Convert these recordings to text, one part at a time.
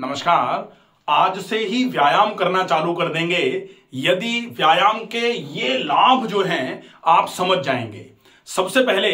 नमस्कार। आज से ही व्यायाम करना चालू कर देंगे यदि व्यायाम के ये लाभ जो हैं आप समझ जाएंगे। सबसे पहले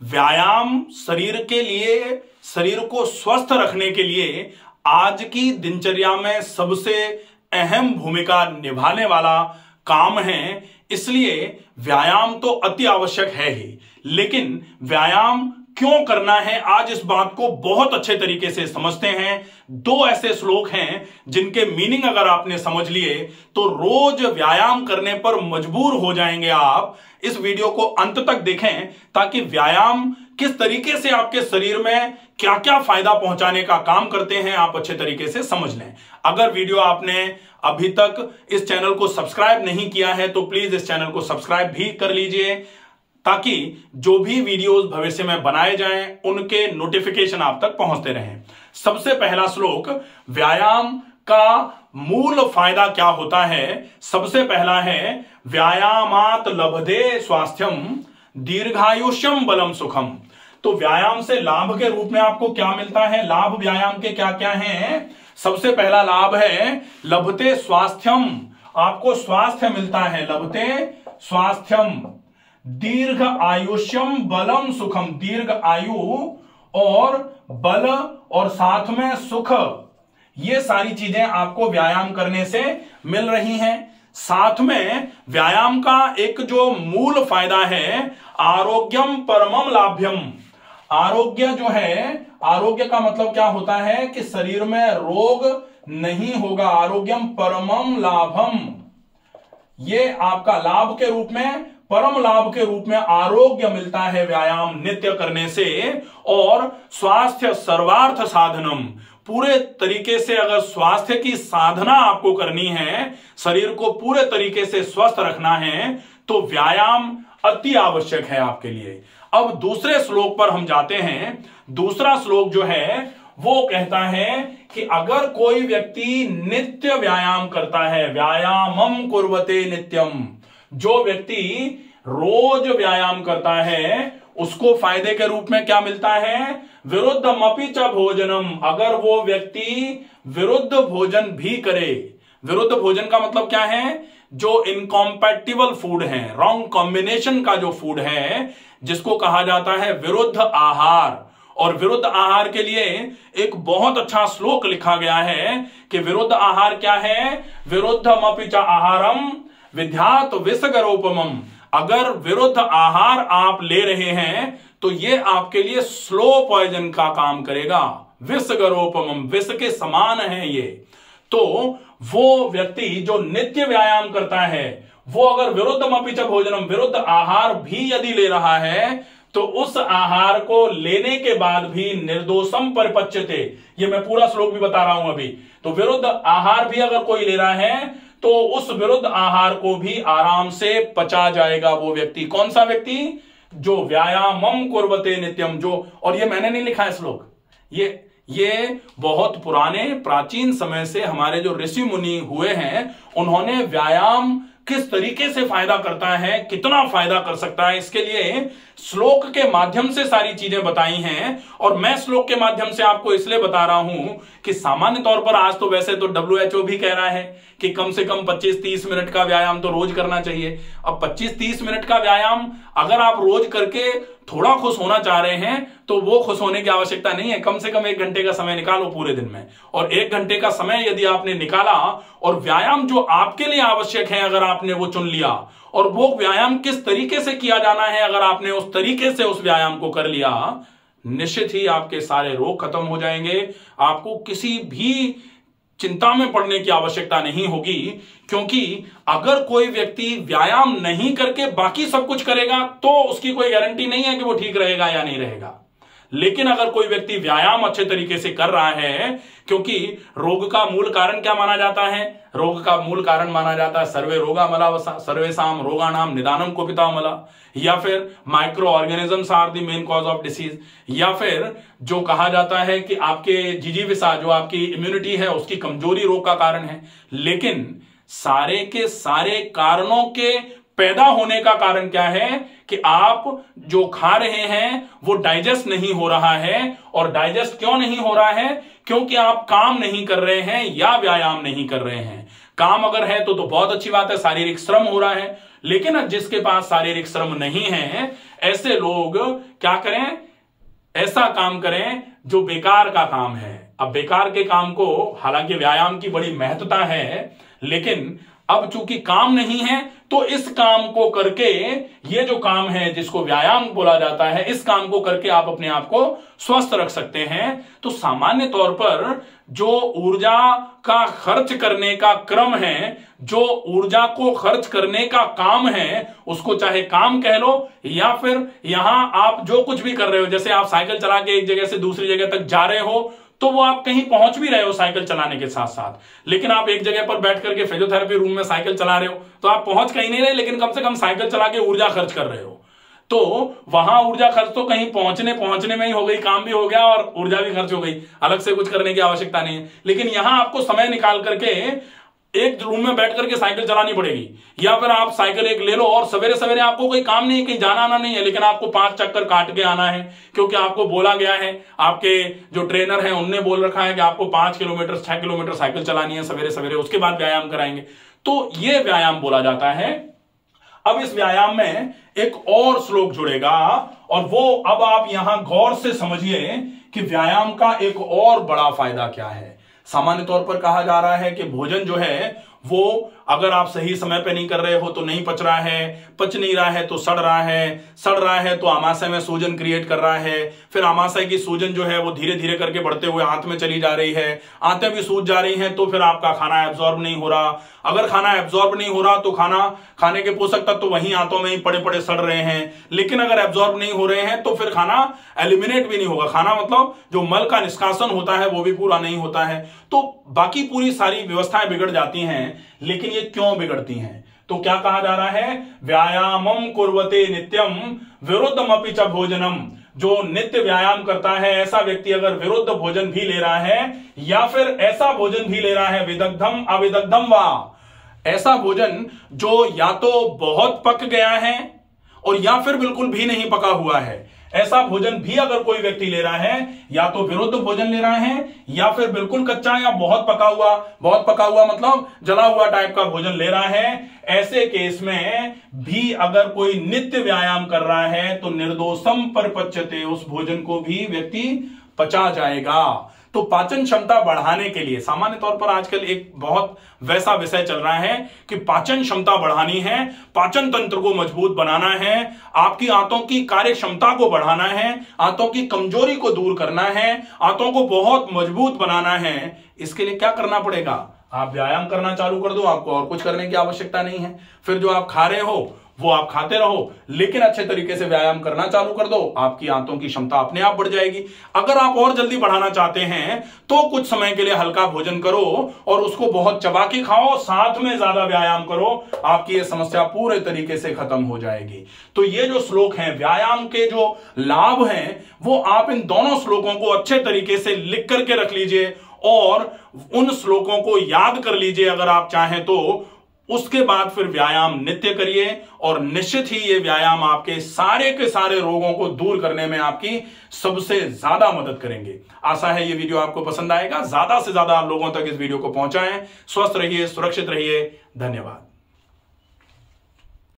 व्यायाम शरीर के लिए, शरीर को स्वस्थ रखने के लिए आज की दिनचर्या में सबसे अहम भूमिका निभाने वाला काम है। इसलिए व्यायाम तो अति आवश्यक है ही, लेकिन व्यायाम क्यों करना है आज इस बात को बहुत अच्छे तरीके से समझते हैं। दो ऐसे श्लोक हैं जिनके मीनिंग अगर आपने समझ लिए तो रोज व्यायाम करने पर मजबूर हो जाएंगे आप। इस वीडियो को अंत तक देखें ताकि व्यायाम किस तरीके से आपके शरीर में क्या क्या फायदा पहुंचाने का काम करते हैं आप अच्छे तरीके से समझ लें। अगर वीडियो आपने अभी तक इस चैनल को सब्सक्राइब नहीं किया है तो प्लीज इस चैनल को सब्सक्राइब भी कर लीजिए ताकि जो भी वीडियोस भविष्य में बनाए जाएं उनके नोटिफिकेशन आप तक पहुंचते रहें। सबसे पहला श्लोक, व्यायाम का मूल फायदा क्या होता है। सबसे पहला है व्यायामात लभते स्वास्थ्यम दीर्घायुष्यम बलम सुखम। तो व्यायाम से लाभ के रूप में आपको क्या मिलता है, लाभ व्यायाम के क्या क्या हैं। सबसे पहला लाभ है लभते स्वास्थ्यम, आपको स्वास्थ्य मिलता है। लभते स्वास्थ्यम दीर्घ आयुष्यम बलम सुखम, दीर्घ आयु और बल और साथ में सुख, ये सारी चीजें आपको व्यायाम करने से मिल रही हैं। साथ में व्यायाम का एक जो मूल फायदा है आरोग्यम परमम लाभ्यम। आरोग्य जो है, आरोग्य का मतलब क्या होता है कि शरीर में रोग नहीं होगा। आरोग्यम परमम लाभम, ये आपका लाभ के रूप में, परम लाभ के रूप में आरोग्य मिलता है व्यायाम नित्य करने से। और स्वास्थ्य सर्वार्थ साधनम, पूरे तरीके से अगर स्वास्थ्य की साधना आपको करनी है, शरीर को पूरे तरीके से स्वस्थ रखना है तो व्यायाम अति आवश्यक है आपके लिए। अब दूसरे श्लोक पर हम जाते हैं। दूसरा श्लोक जो है वो कहता है कि अगर कोई व्यक्ति नित्य व्यायाम करता है, व्यायामम कुर्वते नित्यम, जो व्यक्ति रोज व्यायाम करता है उसको फायदे के रूप में क्या मिलता है, विरुद्धमपि च भोजनम। अगर वो व्यक्ति विरुद्ध भोजन भी करे, विरुद्ध भोजन का मतलब क्या है, जो इनकॉम्पैटिबल फूड है, रॉन्ग कॉम्बिनेशन का जो फूड है जिसको कहा जाता है विरुद्ध आहार। और विरुद्ध आहार के लिए एक बहुत अच्छा श्लोक लिखा गया है कि विरुद्ध आहार क्या है, विरुद्धमपि च आहारम विद्यात विषगरोपमम। अगर विरुद्ध आहार आप ले रहे हैं तो ये आपके लिए स्लो पॉइजन का काम करेगा। विषगरोपमम, विष के समान है ये। तो वो व्यक्ति जो नित्य व्यायाम करता है वो अगर विरुद्धमपि च भोजनम, विरुद्ध आहार भी यदि ले रहा है तो उस आहार को लेने के बाद भी निर्दोषम परिपच्यते, ये मैं पूरा श्लोक भी बता रहा हूं अभी। तो विरुद्ध आहार भी अगर कोई ले रहा है तो उस विरुद्ध आहार को भी आराम से पचा जाएगा वो व्यक्ति। कौन सा व्यक्ति, जो व्यायामम कुर्वते नित्यम। जो, और ये मैंने नहीं लिखा है श्लोक, ये बहुत पुराने प्राचीन समय से हमारे जो ऋषि मुनि हुए हैं उन्होंने व्यायाम किस तरीके से फायदा करता है, कितना फायदा कर सकता है, इसके लिए श्लोक के माध्यम से सारी चीजें बताई हैं। और मैं श्लोक के माध्यम से आपको इसलिए बता रहा हूं कि सामान्य तौर पर आज तो वैसे तो WHO भी कह रहा है कि कम से कम 25-30 मिनट का व्यायाम तो रोज करना चाहिए। अब 25-30 मिनट का व्यायाम अगर आप रोज करके थोड़ा खुश होना चाह रहे हैं तो वो खुश होने की आवश्यकता नहीं है। कम से कम 1 घंटे का समय निकालो पूरे दिन में, और 1 घंटे का समय यदि आपने निकाला और व्यायाम जो आपके लिए आवश्यक है अगर आपने वो चुन लिया, और वो व्यायाम किस तरीके से किया जाना है अगर आपने उस तरीके से उस व्यायाम को कर लिया, निश्चित ही आपके सारे रोग खत्म हो जाएंगे। आपको किसी भी चिंता में पड़ने की आवश्यकता नहीं होगी, क्योंकि अगर कोई व्यक्ति व्यायाम नहीं करके बाकी सब कुछ करेगा तो उसकी कोई गारंटी नहीं है कि वो ठीक रहेगा या नहीं रहेगा। लेकिन अगर कोई व्यक्ति व्यायाम अच्छे तरीके से कर रहा है, क्योंकि रोग का मूल कारण क्या माना जाता है, रोग का मूल कारण माना जाता है सर्वे रोगा मला वसा, सर्वेसाम रोगाणाम निदानम कोपिता मला, या फिर micro organisms are the main cause of disease, या फिर जो कहा जाता है कि आपके जिजीविषा, जो आपकी इम्यूनिटी है उसकी कमजोरी रोग का कारण है। लेकिन सारे के सारे कारणों के पैदा होने का कारण क्या है कि आप जो खा रहे हैं वो डाइजेस्ट नहीं हो रहा है। और डाइजेस्ट क्यों नहीं हो रहा है? क्योंकि आप काम नहीं कर रहे हैं या व्यायाम नहीं कर रहे हैं। काम अगर है तो बहुत अच्छी बात है, शारीरिक श्रम हो रहा है। लेकिन जिसके पास शारीरिक श्रम नहीं है, ऐसे लोग क्या करें, ऐसा काम करें जो बेकार का काम है। अब बेकार के काम को, हालांकि व्यायाम की बड़ी महत्वता है, लेकिन अब चूंकि काम नहीं है तो इस काम को करके, ये जो काम है जिसको व्यायाम बोला जाता है, इस काम को करके आप अपने आप को स्वस्थ रख सकते हैं। तो सामान्य तौर पर जो ऊर्जा का खर्च करने का क्रम है, जो ऊर्जा को खर्च करने का काम है, उसको चाहे काम कह लो या फिर यहां आप जो कुछ भी कर रहे हो, जैसे आप साइकिल चला के एक जगह से दूसरी जगह तक जा रहे हो, तो वो आप कहीं पहुंच भी रहे हो साइकिल चलाने के साथ साथ, लेकिन आप एक जगह पर बैठ करके फिजियोथेरेपी रूम में साइकिल चला रहे हो, तो आप पहुंच कहीं नहीं रहे, लेकिन कम से कम साइकिल चला के ऊर्जा खर्च कर रहे हो। तो वहां ऊर्जा खर्च तो कहीं पहुंचने में ही हो गई, काम भी हो गया और ऊर्जा भी खर्च हो गई, अलग से कुछ करने की आवश्यकता नहीं है। लेकिन यहां आपको समय निकाल करके एक रूम में बैठ करके साइकिल चलानी पड़ेगी, या फिर आप साइकिल एक ले लो और सवेरे सवेरे आपको कोई काम नहीं, कहीं जाना आना नहीं है, लेकिन आपको 5 चक्कर काट के आना है, क्योंकि आपको बोला गया है, आपके जो ट्रेनर हैं उनने बोल रखा है कि आपको 5 किलोमीटर 6 किलोमीटर साइकिल चलानी है सवेरे सवेरे, उसके बाद व्यायाम कराएंगे। तो यह व्यायाम बोला जाता है। अब इस व्यायाम में एक और श्लोक जुड़ेगा, और वो अब आप यहां गौर से समझिए कि व्यायाम का एक और बड़ा फायदा क्या है। सामान्य तौर पर कहा जा रहा है कि भोजन जो है वो अगर आप सही समय पे नहीं कर रहे हो तो नहीं पच रहा है, पच नहीं रहा है तो सड़ रहा है तो आमाशय में सूजन क्रिएट कर रहा है, फिर आमाशय की सूजन जो है वो धीरे धीरे करके बढ़ते हुए आंत में चली जा रही है, आंतें भी सूज जा रही हैं, तो फिर आपका खाना एब्जॉर्ब नहीं हो रहा। अगर खाना एब्जॉर्ब नहीं हो रहा तो खाना खाने के पोषक तत्व तो वहीं आंतों में ही पड़े पड़े सड़ रहे हैं, लेकिन अगर एब्जॉर्ब नहीं हो रहे हैं तो फिर खाना एलिमिनेट भी नहीं होगा। खाना मतलब जो मल का निष्कासन होता है वो भी पूरा नहीं होता है, तो बाकी पूरी सारी व्यवस्थाएं बिगड़ जाती हैं। लेकिन ये क्यों बिगड़ती हैं? तो क्या कहा जा रहा है, व्यायामम कुर्वते नित्यम विरुद्धमपि च भोजनम। जो नित्य व्यायाम करता है ऐसा व्यक्ति अगर विरुद्ध भोजन भी ले रहा है, या फिर ऐसा भोजन भी ले रहा है, विदग्धम अविदग्धम वा, ऐसा भोजन जो या तो बहुत पक गया है और या फिर बिल्कुल भी नहीं पका हुआ है, ऐसा भोजन भी अगर कोई व्यक्ति ले रहा है, या तो विरुद्ध भोजन ले रहा है या फिर बिल्कुल कच्चा या बहुत पका हुआ मतलब जला हुआ टाइप का भोजन ले रहा है, ऐसे केस में भी अगर कोई नित्य व्यायाम कर रहा है तो निर्दोषम परपच्यते, उस भोजन को भी व्यक्ति पचा जाएगा। तो पाचन क्षमता बढ़ाने के लिए सामान्य तौर पर आजकल एक बहुत वैसा विषय चल रहा है कि पाचन क्षमता बढ़ानी है, पाचन तंत्र को मजबूत बनाना है, आपकी आंतों की कार्य क्षमता को बढ़ाना है, आंतों की कमजोरी को दूर करना है, आंतों को बहुत मजबूत बनाना है। इसके लिए क्या करना पड़ेगा? आप व्यायाम करना चालू कर दो, आपको और कुछ करने की आवश्यकता नहीं है। फिर जो आप खा रहे हो वो आप खाते रहो, लेकिन अच्छे तरीके से व्यायाम करना चालू कर दो, आपकी आंतों की क्षमता अपने आप बढ़ जाएगी। अगर आप और जल्दी बढ़ाना चाहते हैं तो कुछ समय के लिए हल्का भोजन करो और उसको बहुत चबा के खाओ, साथ में ज्यादा व्यायाम करो, आपकी ये समस्या पूरे तरीके से खत्म हो जाएगी। तो ये जो श्लोक हैं, व्यायाम के जो लाभ हैं, वो आप इन दोनों श्लोकों को अच्छे तरीके से लिख करके रख लीजिए और उन श्लोकों को याद कर लीजिए अगर आप चाहें तो। उसके बाद फिर व्यायाम नित्य करिए और निश्चित ही ये व्यायाम आपके सारे के सारे रोगों को दूर करने में आपकी सबसे ज्यादा मदद करेंगे। आशा है ये वीडियो आपको पसंद आएगा, ज्यादा से ज्यादा आप लोगों तक इस वीडियो को पहुंचाएं। स्वस्थ रहिए, सुरक्षित रहिए, धन्यवाद।